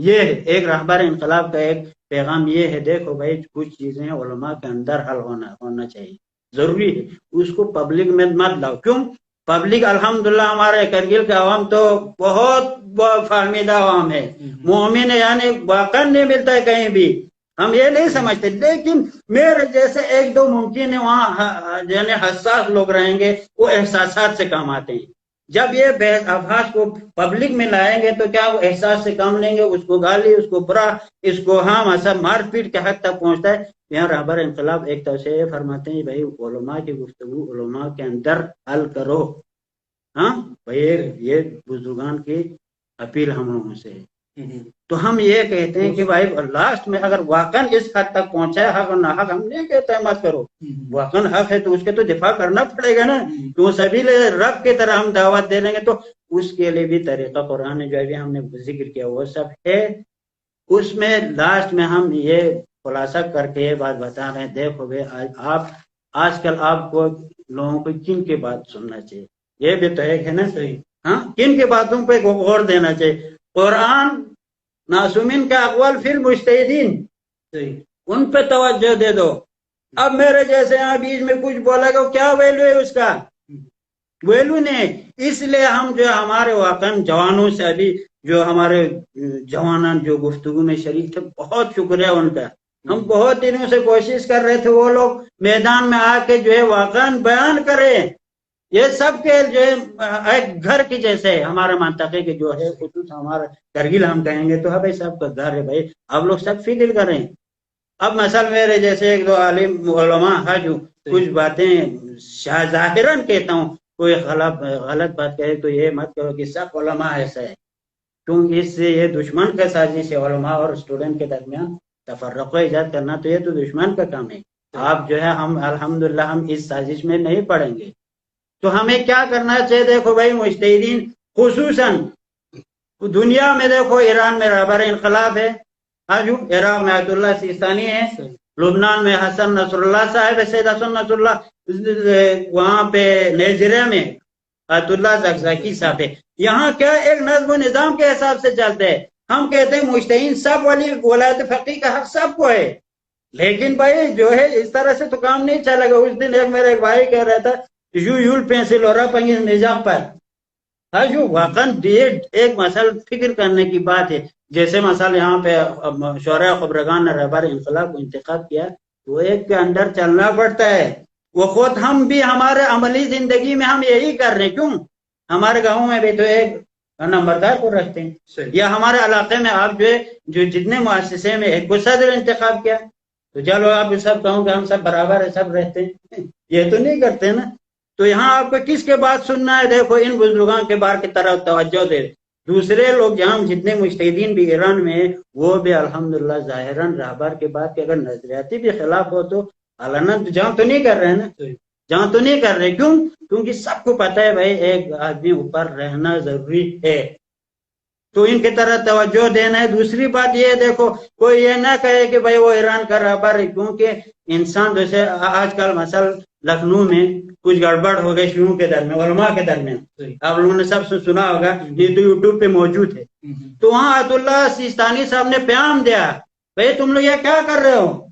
یہ ایک رہبر انقلاب کا ایک پیغام یہ ہے، دیکھو بھائی کچھ چیزیں علماء کے اندر حل ہونا چاہیے، ضروری ہے، اس کو پبلک میں مت لاؤ۔ کیوں؟ پبلک الحمدللہ ہمارے کرگل کے عوام تو بہت فہمیدہ عوام ہے، مومن ہے، یعنی واقعا نہیں ملتا ہے کہیں بھی، ہم یہ نہیں سمجھتے، لیکن میرے جیسے ایک دو ممکن ہے وہاں یعنی حساس لوگ رہیں گے، وہ احساسات سے کام آتے ہیں۔ جب یہ بحث ابحاث کو پبلک میں لائیں گے تو کیا وہ احساس سے کام لیں گے، اس کو گالی، اس کو برا، اس کو مار پیٹ کے حد تک پہنچتا ہے۔ یہاں رہبر انقلاب ایک طرح سے فرماتے ہیں بھائی علماء کی گفتگو علماء کے اندر حل کرو، بھائی یہ بزرگان کی اپیل ہم لوگوں سے ہے۔ تو ہم یہ کہتے ہیں کہ بھائی لاسٹ میں اگر واقعا اس حد تک پہنچا ہے حق اور ناحق، ہم نہیں کہتے ہیں مت کرو، واقعا حق ہے تو اس کے تو دفاع کرنا پڑے گا نا، تو سبھی رب کی طرح ہم دعوت دے لیں گے تو اس کے لیے بھی طریقہ قرآن جو ابھی ہم نے ذکر کیا وہ سب ہے۔ اس میں لاسٹ میں ہم یہ خلاصہ کر کے یہ بات بتا رہے ہیں، دیکھو بھائی آج کل آپ کو لوگوں کو کن کی بات سننا چاہیے، یہ بھی تو ایک ہے نا، کن کی باتوں پہ غور دینا چاہیے۔ قرآن، معصومین کا اقوال، فی المجتہدین، ان پہ توجہ دے دو۔ اب میرے جیسے یہاں بیچ میں کچھ بولا گا کیا ویلو ہے اس کا؟ ویلو نہیں۔ اس لیے ہم جو ہمارے واقعا جوانوں سے ابھی جو ہمارے جوانان جو گفتگو میں شریک تھے، بہت شکریہ ان کا، ہم بہت دنوں سے کوشش کر رہے تھے وہ لوگ میدان میں آ کے جو ہے واقعا بیان کریں۔ یہ سب کے جو ہے ایک گھر کی جیسے ہمارے منطقے کے جو ہے خصوص ہمارا کرگل ہم کہیں گے تو بھائی سب کا گھر ہے، بھائی آپ لوگ سب فکر کریں۔ اب مثلا میرے جیسے ایک دو عالم علماء ہے جو کچھ باتیں ظاہراً کہتا ہوں، کوئی غلط بات کہے تو یہ مت کرو کہ سب علماء ایسا ہے، کیونکہ اس سے یہ دشمن کا سازش ہے، علماء اور اسٹوڈنٹ کے درمیان تفرق ایجاد کرنا، تو یہ تو دشمن کا کام ہے۔ آپ جو ہے ہم الحمدللہ ہم اس سازش میں نہیں پڑیں گے۔ تو ہمیں کیا کرنا چاہیے؟ دیکھو بھائی مجتہدین خصوصاً دنیا میں، دیکھو ایران میں رہبر انقلاب ہے، عراق میں آیت اللہ سیستانی ہے، لبنان میں حسن نصر اللہ صاحب ہے، سید حسن نصر اللہ، وہاں پہ نائجیریا میں آیت اللہ زکزاکی صاحب ہے. یہاں کیا ایک نظم و نظام کے حساب سے چلتے ہیں. ہم کہتے ہیں مجتہدین سب والی ولایت فقیہ کا حق سب کو ہے، لیکن بھائی جو ہے اس طرح سے تو کام نہیں چلے گا. اس دن میرا ایک بھائی کہہ رہا تھا یول پینسل اور پنگیز نظام پر جو واقعاً ایک مسئلہ فکر کرنے کی بات ہے. جیسے مثلا یہاں پہ شورا خبرگان نے رہبر انقلاب کو انتخاب کیا، تو ایک کے اندر چلنا پڑتا ہے. وہ خود ہم بھی ہمارے عملی زندگی میں ہم یہی کر رہے ہیں. کیوں ہمارے گاؤں میں بھی تو ایک نمبردار کو رکھتے ہیں، یا ہمارے علاقے میں آپ جو جتنے مؤسسے میں ایک کو صدر انتخاب کیا تو چلو آپ سب کہوں کہ ہم سب برابر ہے، سب رہتے ہیں. یہ تو نہیں کرتے نا. تو یہاں آپ کو کس کے بات سننا ہے؟ دیکھو ان بزرگان کے بار کی طرف توجہ دے. دوسرے لوگ یہاں جتنے مجتہدین بھی ایران میں ہیں وہ بھی الحمدللہ ظاہراً رہبر کے بات کے اگر نظریاتی بھی خلاف ہو تو علناً جہاں تو نہیں کر رہے ہیں نا، جہاں تو نہیں کر رہے. کیوں؟ کیونکہ سب کو پتہ ہے بھائی ایک آدمی اوپر رہنا ضروری ہے، تو ان کی طرح توجہ دینا ہے. دوسری بات یہ دیکھو کوئی یہ نہ کہے کہ بھائی وہ ایران کا رہبر ہے، کیونکہ انسان جیسے آج کل مثلا لکھنؤ میں کچھ گڑبڑ ہو گئے شیعوں کے درمیان، علماء کے درمیان، آپ لوگوں نے سب سے سنا ہوگا، یہ تو یوٹیوب پہ موجود ہے. تو وہاں آیت اللہ سیستانی صاحب نے پیام دیا بھائی تم لوگ یہ کیا کر رہے ہو،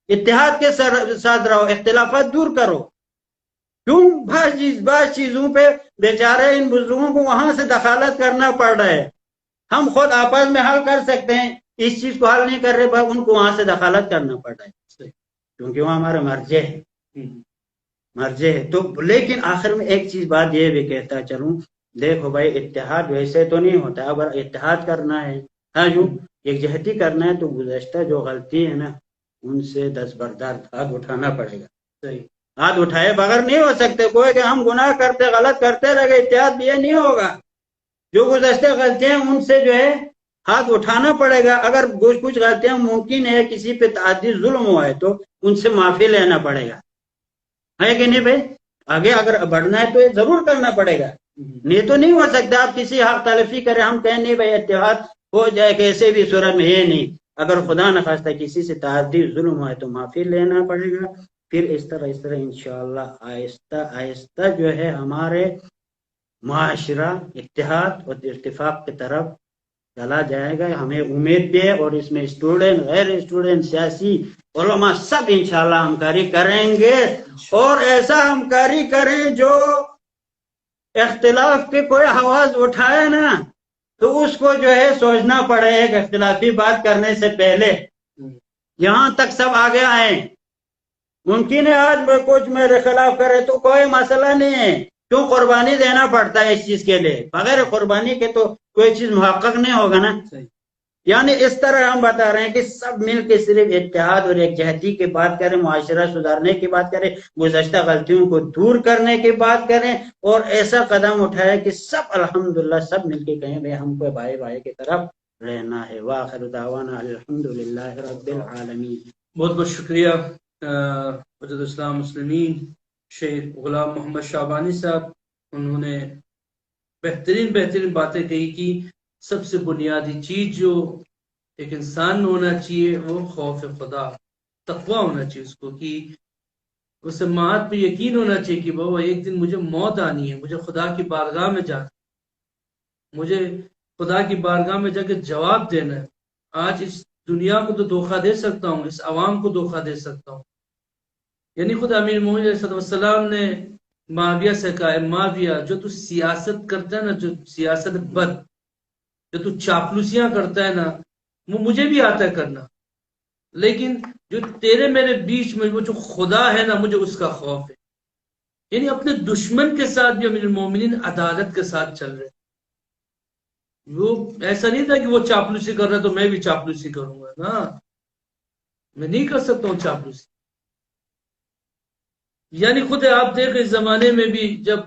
اتحاد کے ساتھ رہو، اختلافات دور کرو. کیوں بعض چیزوں پہ بیچارے ان بزرگوں کو وہاں سے دخالت کرنا پڑ رہا ہے. ہم خود آپس میں حل کر سکتے ہیں، اس چیز کو حل نہیں کر رہے، ان کو وہاں سے دخالت کرنا پڑ رہا ہے کیونکہ وہ ہمارے مرجع ہے. تو لیکن آخر میں ایک چیز بات یہ بھی کہتا چلوں، دیکھو بھائی اتحاد ویسے تو نہیں ہوتا. اگر اتحاد کرنا ہے، جو یکجہتی کرنا ہے، تو گزشتہ جو غلطی ہے نا ان سے دستبردار ہاتھ اٹھانا پڑے گا. ہاتھ اٹھائے بغیر نہیں ہو سکتے. کوئی کہ ہم گناہ کرتے غلط کرتے رہ گئے، اتحاد بھی یہ نہیں ہوگا. جو گزشتہ غلطیاں ان سے جو ہے ہاتھ اٹھانا پڑے گا. اگر کچھ غلطیاں ممکن ہے کسی پہ تعدی ظلم ہوا ہے تو ان سے معافی لینا پڑے گا، ہے کہ نہیں بھائی؟ آگے اگر بڑھنا ہے تو یہ ضرور کرنا پڑے گا. نہیں تو نہیں ہو سکتا آپ کسی حق تلفی کریں ہم کہیں نہیں بھائی اتحاد ہو جائے کیسے بھی صورت میں. یہ نہیں، اگر خدا نخواستہ کسی سے تعدی ظلم ہوا ہے تو معافی لینا پڑے گا. پھر اس طرح انشاءاللہ آہستہ آہستہ جو ہے ہمارے معاشرہ اتحاد اور اتفاق کی طرف چلا جائے گا. ہمیں امید بھی ہے، اور اس میں اسٹوڈنٹ غیر اسٹوڈنٹ سیاسی علماء سب انشاءاللہ ہمکاری کریں گے، اور ایسا ہمکاری کریں جو اختلاف کے کوئی آواز اٹھائے نا تو اس کو جو ہے سوچنا پڑے ایک اختلافی بات کرنے سے پہلے. یہاں تک سب آگے آئیں. ممکن ہے آج میں کچھ میرے خلاف کرے تو کوئی مسئلہ نہیں ہے، کیوں قربانی دینا پڑتا ہے اس چیز کے لیے. بغیر قربانی کے تو کوئی چیز محقق نہیں ہوگا نا. یعنی اس طرح ہم بتا رہے ہیں کہ سب مل کے صرف اتحاد اور یکجہتی کی بات کریں، معاشرہ سدھارنے کی بات کریں، گزشتہ غلطیوں کو دور کرنے کی بات کریں، اور ایسا قدم اٹھائے کہ سب الحمدللہ سب مل کے کہیں بھائی ہم کو بھائی بھائی کی طرف رہنا ہے. وآخر دعوانا الحمدللہ رب العالمین. بہت بہت شکریہ حجت اسلام مسلمین شیخ غلام محمد شعبانی صاحب. انہوں نے بہترین باتیں کہی کہ سب سے بنیادی چیز جو ایک انسان میں ہونا چاہیے وہ خوف خدا، تقوی ہونا چاہیے اس کو، کہ اسے مات پہ یقین ہونا چاہیے کہ بابا ایک دن مجھے موت آنی ہے، مجھے خدا کی بارگاہ میں جا میں جا کے جواب دینا ہے. آج اس دنیا کو تو دھوکہ دے سکتا ہوں، اس عوام کو دھوکہ دے سکتا ہوں. یعنی خود امیر المومنین علیہ السلام نے معاویہ سے کہا، معاویہ جو تو سیاست کرتا ہے نا، جو سیاست بد، جو تو چاپلوسیاں کرتا ہے نا، وہ مجھے بھی آتا ہے کرنا، لیکن جو تیرے میرے بیچ میں وہ جو خدا ہے نا مجھے اس کا خوف ہے. یعنی اپنے دشمن کے ساتھ بھی امیر المومنین عدالت کے ساتھ چل رہے. وہ ایسا نہیں تھا کہ وہ چاپلوسی کر رہا تو میں بھی چاپلوسی کروں گا نا، میں نہیں کر سکتا ہوں چاپلوسی. یعنی خود آپ دیکھ اس زمانے میں بھی جب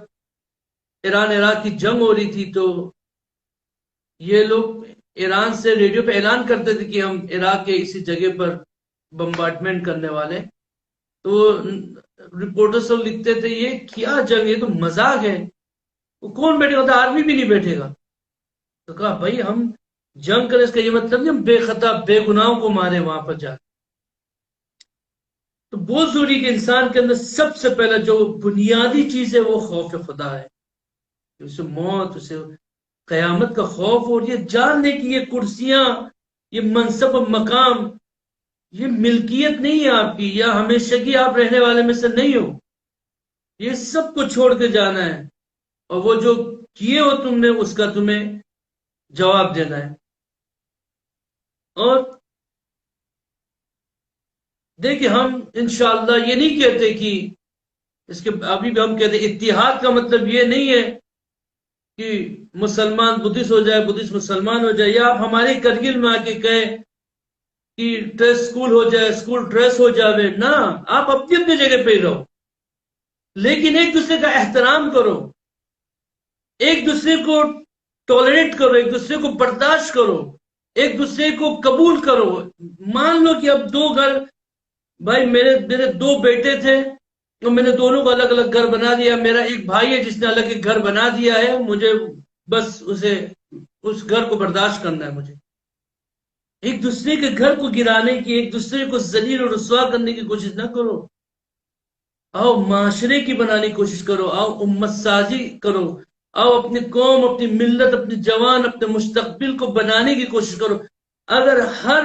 ایران عراق کی جنگ ہو رہی تھی تو یہ لوگ ایران سے ریڈیو پہ اعلان کرتے تھے کہ ہم عراق کے اسی جگہ پر بمبارڈمنٹ کرنے والے. تو رپورٹر سب لکھتے تھے یہ کیا جنگ، یہ تو مذاق ہے، وہ کون بیٹھے گا؟ آرمی بھی نہیں بیٹھے گا. تو کہا بھائی ہم جنگ کریں اس کا یہ مطلب نہیں ہم بے خطا بے گناہوں کو مارے وہاں پر جا. تو بہت ضروری کہ انسان کے اندر سب سے پہلا جو بنیادی چیز ہے وہ خوف خدا ہے، اسے موت، اسے قیامت کا خوف، اور یہ جاننے کی یہ کرسیاں، یہ منصب و مقام، یہ ملکیت نہیں ہے آپ کی، یا ہمیشہ کی آپ رہنے والے میں سے نہیں ہو، یہ سب کو چھوڑ کے جانا ہے، اور وہ جو کیے ہو تم نے اس کا تمہیں جواب دینا ہے۔ اور دیکھیں ہم انشاءاللہ یہ نہیں کہتے کہ اس کے ابھی بھی ہم کہتے ہیں اتحاد کا مطلب یہ نہیں ہے کہ مسلمان بدھسٹ ہو جائے، بدھسٹ مسلمان ہو جائے، یا آپ ہمارے کرگل میں آ کے کہیں کہ ڈریس سکول ہو جائے، سکول ڈریس ہو جاوے، نہ، آپ اپنی اپنی جگہ پہ ہی رہو، لیکن ایک دوسرے کا احترام کرو، ایک دوسرے کو ٹالریٹ کرو، ایک دوسرے کو برداشت کرو، ایک دوسرے کو قبول کرو۔ مان لو کہ اب دو گھر، بھائی میرے دو بیٹے تھے اور میں نے دونوں کو الگ الگ گھر بنا دیا، میرا ایک بھائی ہے جس نے الگ ایک گھر بنا دیا ہے، مجھے بس اس گھر کو برداشت کرنا ہے، مجھے ایک دوسرے کے گھر کو گرانے کی، ایک دوسرے کو ذلیل اور رسوا کرنے کی کوشش نہ کرو۔ آؤ معاشرے کی بنانے کی کوشش کرو، آؤ امت سازی کرو، آؤ اپنی قوم، اپنی ملت، اپنی جوان، اپنے مستقبل کو بنانے کی کوشش کرو۔ اگر ہر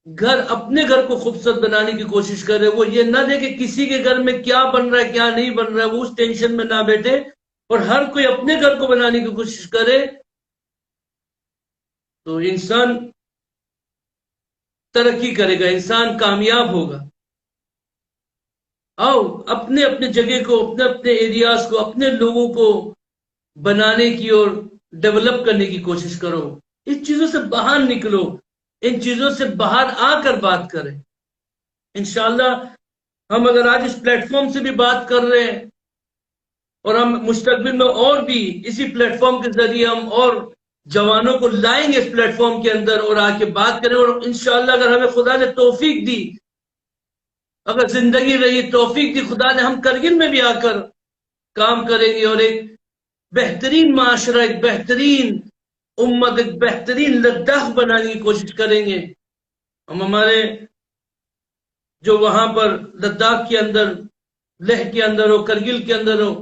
گھر اپنے گھر کو خوبصورت بنانے کی کوشش کرے، وہ یہ نہ دے کہ کسی کے گھر میں کیا بن رہا ہے کیا نہیں بن رہا ہے، وہ اس ٹینشن میں نہ بیٹھے، اور ہر کوئی اپنے گھر کو بنانے کی کوشش کرے، تو انسان ترقی کرے گا، انسان کامیاب ہوگا۔ آؤ اپنے اپنے جگہ کو، اپنے اپنے ایریاز کو، اپنے لوگوں کو بنانے کی اور ڈیولپ کرنے کی کوشش کرو، اس چیزوں سے باہر نکلو، ان چیزوں سے باہر آ کر بات کریں۔ انشاءاللہ ہم اگر آج اس پلیٹ فارم سے بھی بات کر رہے ہیں، اور ہم مستقبل میں اور بھی اسی پلیٹ فارم کے ذریعے ہم اور جوانوں کو لائیں گے اس پلیٹ فارم کے اندر اور آ کے بات کریں، اور انشاءاللہ اگر ہمیں خدا نے توفیق دی، اگر زندگی رہی، توفیق دی خدا نے، ہم کرگل میں بھی آ کر کام کریں گے، اور ایک بہترین معاشرہ، ایک بہترین امت، ایک بہترین لداخ بنانے کی کوشش کریں گے۔ ہم ہمارے جو وہاں پر لداخ کے اندر، لیہ کے اندر ہو، کرگل کے اندر ہو،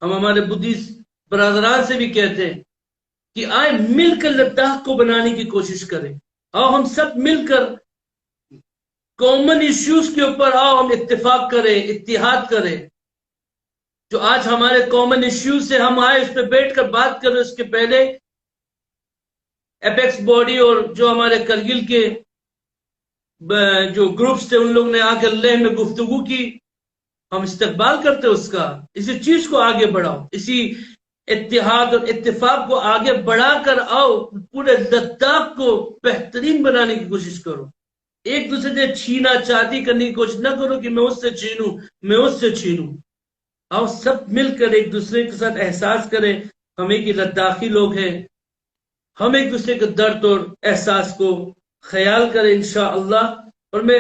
ہم ہمارے بدھسٹ برادران سے بھی کہتے ہیں کہ آئے مل کر لداخ کو بنانے کی کوشش کریں، آؤ ہم سب مل کر کامن ایشوز کے اوپر آؤ ہم اتفاق کریں، اتحاد کریں۔ جو آج ہمارے کامن ایشوز سے ہم آئے اس پہ بیٹھ کر بات کریں، اس کے پہلے ایپیکس باڈی اور جو ہمارے کرگل کے جو گروپس تھے ان لوگ نے آ کر لیہ میں گفتگو کی، ہم استقبال کرتے اس کا، اسی چیز کو آگے بڑھاؤ، اسی اتحاد اور اتفاق کو آگے بڑھا کر آؤ، پورے لداخ کو بہترین بنانے کی کوشش کرو۔ ایک دوسرے سے چھینا چاہتی کرنے کی کوشش نہ کرو کہ میں اس سے چھینوں، میں اس سے چھینوں۔ آؤ سب مل کر ایک دوسرے کے ساتھ احساس کریں ہم ایک لداخی لوگ ہیں، ہم ایک دوسرے کے درد اور احساس کو خیال کریں انشاءاللہ۔ اور میں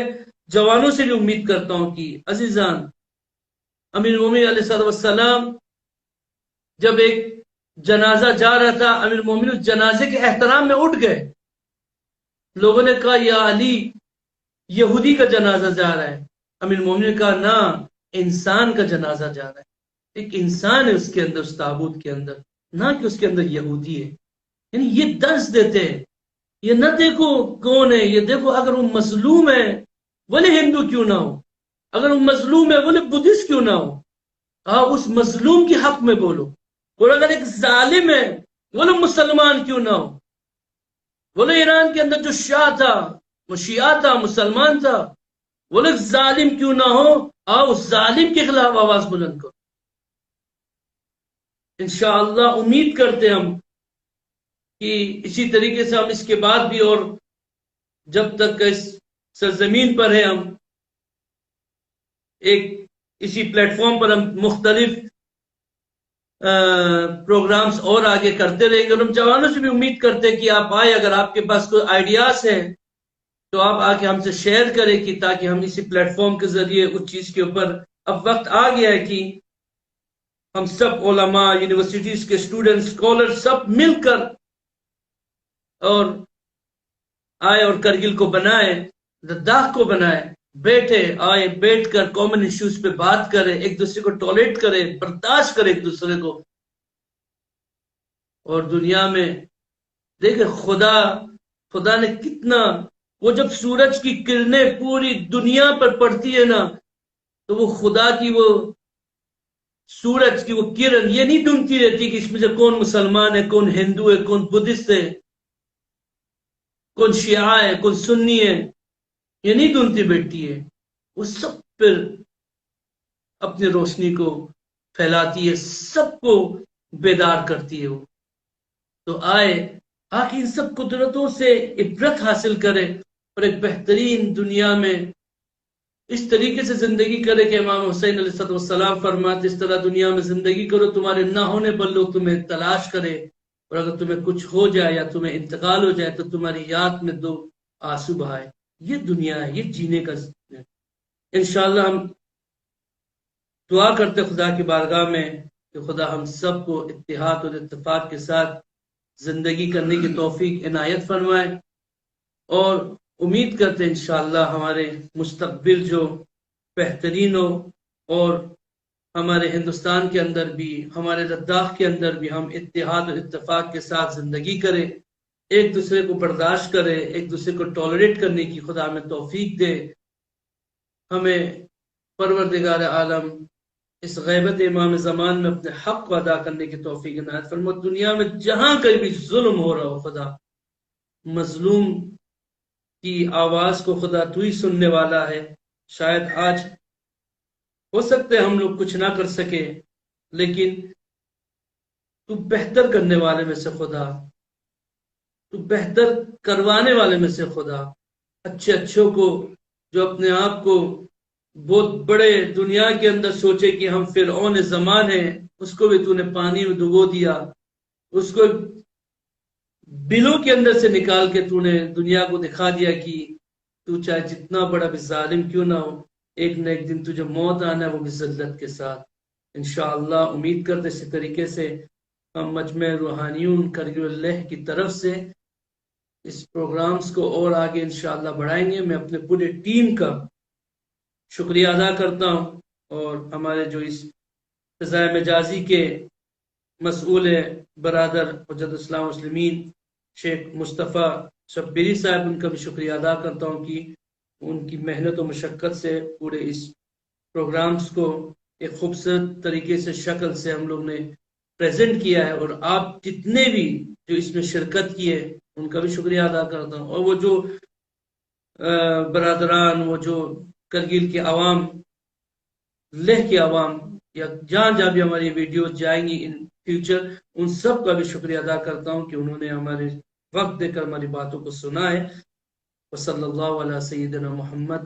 جوانوں سے بھی امید کرتا ہوں کہ عزیزان، امیر المومنین علیہ السلام جب ایک جنازہ جا رہا تھا، امیر المومنین اس جنازے کے احترام میں اٹھ گئے، لوگوں نے کہا یا علی یہودی کا جنازہ جا رہا ہے، امیر المومنین نے کہا نہ، انسان کا جنازہ جا رہا ہے، ایک انسان ہے اس کے اندر، اس تابوت کے اندر، نہ کہ اس کے اندر یہودی ہے۔ یعنی یہ درس دیتے ہیں، یہ نہ دیکھو کون ہے، یہ دیکھو اگر وہ مظلوم ہے بولے ہندو کیوں نہ ہو، اگر وہ مظلوم ہے بولے بدھسٹ کیوں نہ ہو، اس مظلوم کے حق میں بولو، اور اگر ایک ظالم ہے بولے مسلمان کیوں نہ ہو، بولے ایران کے اندر جو شاہ تھا وہ شیعہ تھا، مسلمان تھا، بولے ظالم کیوں نہ ہو، اس ظالم کے خلاف آواز بلند کرو۔ انشاءاللہ امید کرتے ہم کہ اسی طریقے سے ہم اس کے بعد بھی، اور جب تک اس سرزمین پر ہے، ہم ایک اسی پلیٹ فارم پر ہم مختلف پروگرامز اور آگے کرتے رہیں گے، اور ہم جوانوں سے بھی امید کرتے ہیں کہ آپ آئے، اگر آپ کے پاس کوئی آئیڈیاز ہیں تو آپ آ کے ہم سے شیئر کریں، کہ تاکہ ہم اسی پلیٹ فارم کے ذریعے اس چیز کے اوپر، اب وقت آ گیا ہے کہ ہم سب علماء، یونیورسٹیز کے اسٹوڈنٹ، اسکالر سب مل کر اور آئے اور کرگل کو بنائے، لداخ کو بنائے، بیٹھے آئے بیٹھ کر کامن ایشوز پہ بات کرے، ایک دوسرے کو ٹالریٹ کرے، برداشت کرے ایک دوسرے کو. اور دنیا میں دیکھیں خدا نے کتنا، وہ جب سورج کی کرنیں پوری دنیا پر پڑتی ہے نا تو وہ خدا کی وہ سورج کی وہ کرن یہ نہیں ڈھونڈتی رہتی کہ اس میں سے کون مسلمان ہے، کون ہندو ہے، کون بدھسٹ ہے، کون شیعہ ہے، کون سنی ہے، یہ نہیں ڈھونڈتی بیٹھتی ہے. وہ سب پر اپنی روشنی کو پھیلاتی ہے، سب کو بیدار کرتی ہے. وہ تو آئے آ کے ان سب قدرتوں سے عبرت حاصل کرے اور ایک بہترین دنیا میں اس طریقے سے زندگی کرے کہ امام حسین علیہ السلام فرماتے اس طرح دنیا میں زندگی کرو تمہارے نہ ہونے پر لوگ تمہیں تلاش کرے، اور اگر تمہیں کچھ ہو جائے یا تمہیں انتقال ہو جائے تو تمہاری یاد میں دو آنسو بہائے. یہ دنیا ہے، یہ جینے کا ہے. انشاءاللہ ہم دعا کرتے خدا کی بارگاہ میں کہ خدا ہم سب کو اتحاد اور اتفاق کے ساتھ زندگی کرنے کی توفیق عنایت فرمائے، اور امید کرتے ہیں انشاءاللہ ہمارے مستقبل جو بہترین ہو، اور ہمارے ہندوستان کے اندر بھی، ہمارے لداخ کے اندر بھی ہم اتحاد اور اتفاق کے ساتھ زندگی کریں، ایک دوسرے کو برداشت کرے، ایک دوسرے کو ٹالریٹ کرنے کی خدا ہمیں توفیق دے. ہمیں پروردگار عالم اس غیبت امام زمان میں اپنے حق کو ادا کرنے کی توفیق عنایت فرما. دنیا میں جہاں کہیں بھی ظلم ہو رہا ہو خدا، مظلوم کی آواز کو خدا تو ہی سننے والا ہے. شاید آج ہو سکتا ہے ہم لوگ کچھ نہ کر سکے، لیکن تو بہتر کرنے والے میں سے خدا، تو بہتر کروانے والے میں سے خدا، اچھوں کو جو اپنے آپ کو بہت بڑے دنیا کے اندر سوچے کہ ہم فرعون زمان ہیں، اس کو بھی تو نے پانی میں ڈبو دیا، اس کو بلوں کے اندر سے نکال کے تو نے دنیا کو دکھا دیا کہ تو چاہے جتنا بڑا بھی ظالم کیوں نہ ہو، ایک نہ ایک دن تجھے موت آنا ہے، وہ بھی ذلت کے ساتھ. انشاءاللہ امید کرتے اسی طریقے سے ہم مجمع روحانیون کرگل اللہ کی طرف سے اس پروگرامز کو اور آگے انشاءاللہ بڑھائیں گے. میں اپنے پورے ٹیم کا شکریہ ادا کرتا ہوں، اور ہمارے جو اس فضائے مجازی کے مسئول برادر حجت اسلام مسلمین شیخ مصطفیٰ شبیری صاحب، ان کا بھی شکریہ ادا کرتا ہوں کہ ان کی محنت و مشقت سے پورے اس پروگرامز کو ایک خوبصورت طریقے سے شکل سے ہم لوگ نے پریزنٹ کیا ہے. اور آپ جتنے بھی جو اس میں شرکت کیے ان کا بھی شکریہ ادا کرتا ہوں، اور وہ جو برادران، وہ جو کرگل کے عوام، لہ کے عوام، یا جہاں جہاں بھی ہماری ویڈیوز جائیں گی ان فیوچر، ان سب کا بھی شکریہ ادا کرتا ہوں کہ انہوں نے ہمارے وقت دے کر ہماری باتوں کو سنا ہے. وصلی اللہ علیہ سیدنا محمد.